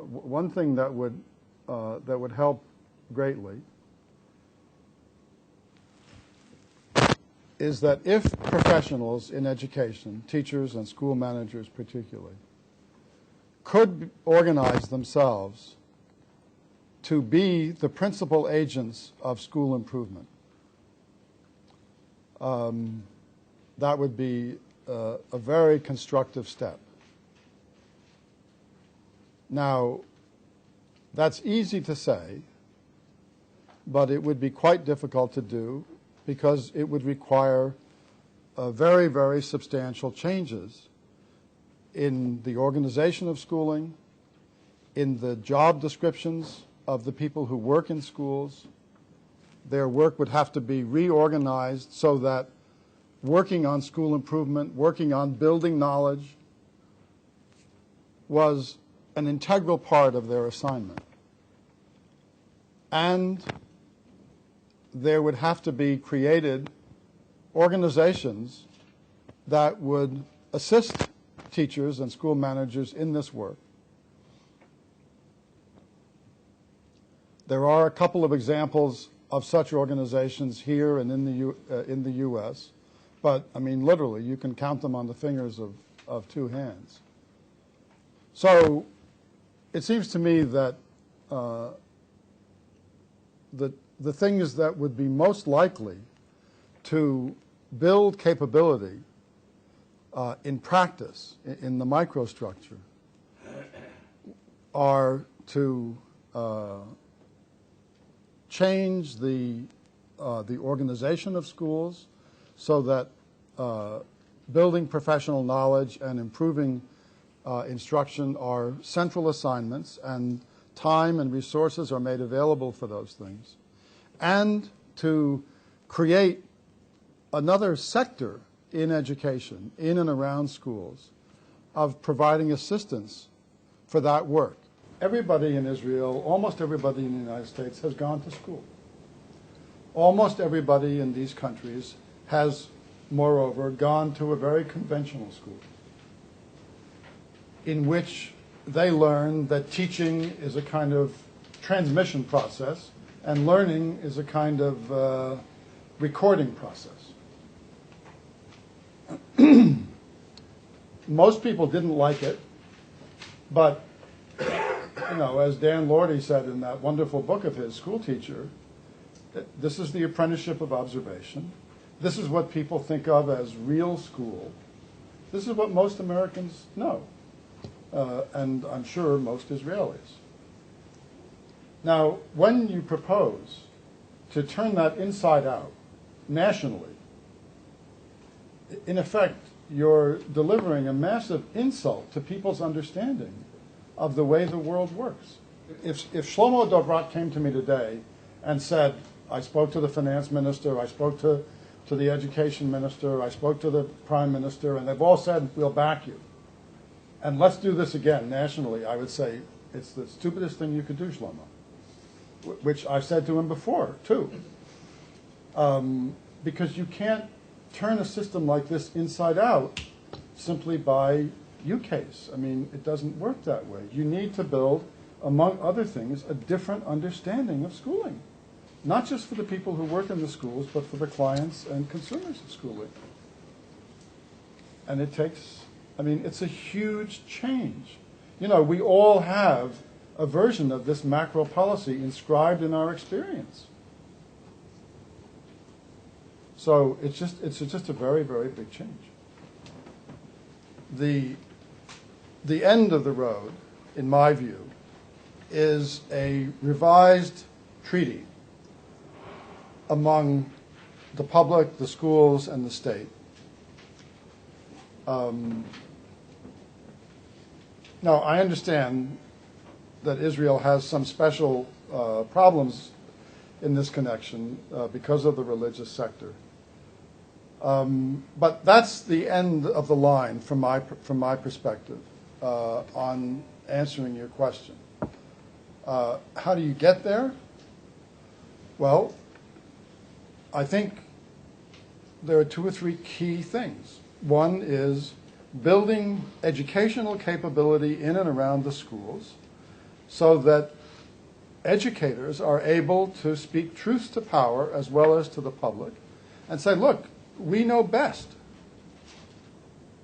one thing that would help greatly is that if professionals in education, teachers and school managers particularly, could organize themselves to be the principal agents of school improvement, that would be a very constructive step. Now, that's easy to say, but it would be quite difficult to do because it would require very, very substantial changes in the organization of schooling, in the job descriptions of the people who work in schools. Their work would have to be reorganized so that working on school improvement, working on building knowledge was an integral part of their assignment. And there would have to be created organizations that would assist teachers and school managers in this work. There are a couple of examples of such organizations here and in the U.S., but I mean literally you can count them on the fingers of two hands. So it seems to me that the things that would be most likely to build capability in practice, in the microstructure, are to change the organization of schools so that building professional knowledge and improving instruction are central assignments and time and resources are made available for those things, and to create another sector in education, in and around schools, of providing assistance for that work. Everybody in Israel, almost everybody in the United States has gone to school. Almost everybody in these countries has, moreover, gone to a very conventional school in which they learn that teaching is a kind of transmission process and learning is a kind of recording process. Most people didn't like it, but you know, as Dan Lordy said in that wonderful book of his, School Teacher, this is the apprenticeship of observation. This is what people think of as real school. This is what most Americans know, and I'm sure most Israelis. Now, when you propose to turn that inside out, nationally, in effect, you're delivering a massive insult to people's understanding of the way the world works. If Shlomo Dovrat came to me today and said, I spoke to the finance minister, I spoke to the education minister, I spoke to the prime minister, and they've all said, we'll back you. And let's do this again nationally, I would say, it's the stupidest thing you could do, Shlomo. Which I've said to him before, too. Because you can't turn a system like this inside out simply by ukase. I mean, it doesn't work that way. You need to build, among other things, a different understanding of schooling. Not just for the people who work in the schools, but for the clients and consumers of schooling. And it takes, I mean, it's a huge change. You know, we all have a version of this macro policy inscribed in our experience. So it's just a very, very big change. The end of the road, in my view, is a revised treaty among the public, the schools, and the state. Now, I understand that Israel has some special problems in this connection because of the religious sector. But that's the end of the line from my perspective on answering your question. How do you get there? Well, I think there are two or three key things. One is building educational capability in and around the schools so that educators are able to speak truth to power as well as to the public and say, look, we know best.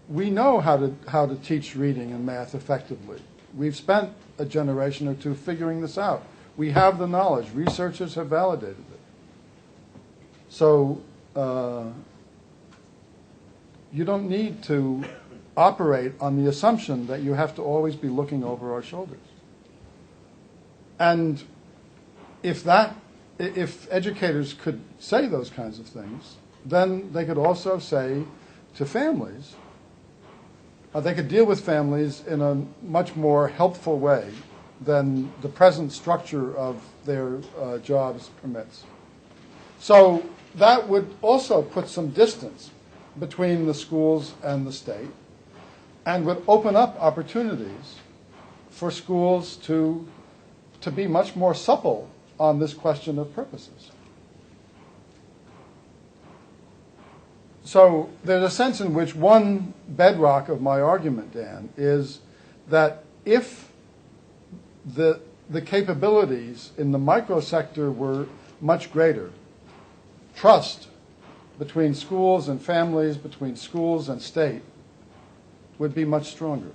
We know how to teach reading and math effectively. We've spent a generation or two figuring this out. We have the knowledge. Researchers have validated it. So you don't need to operate on the assumption that you have to always be looking over our shoulders. And if educators could say those kinds of things, then they could also say to families, they could deal with families in a much more helpful way than the present structure of their jobs permits. So that would also put some distance between the schools and the state and would open up opportunities for schools to be much more supple on this question of purposes. So there's a sense in which one bedrock of my argument, Dan, is that if the capabilities in the microsector were much greater, trust between schools and families, between schools and state, would be much stronger.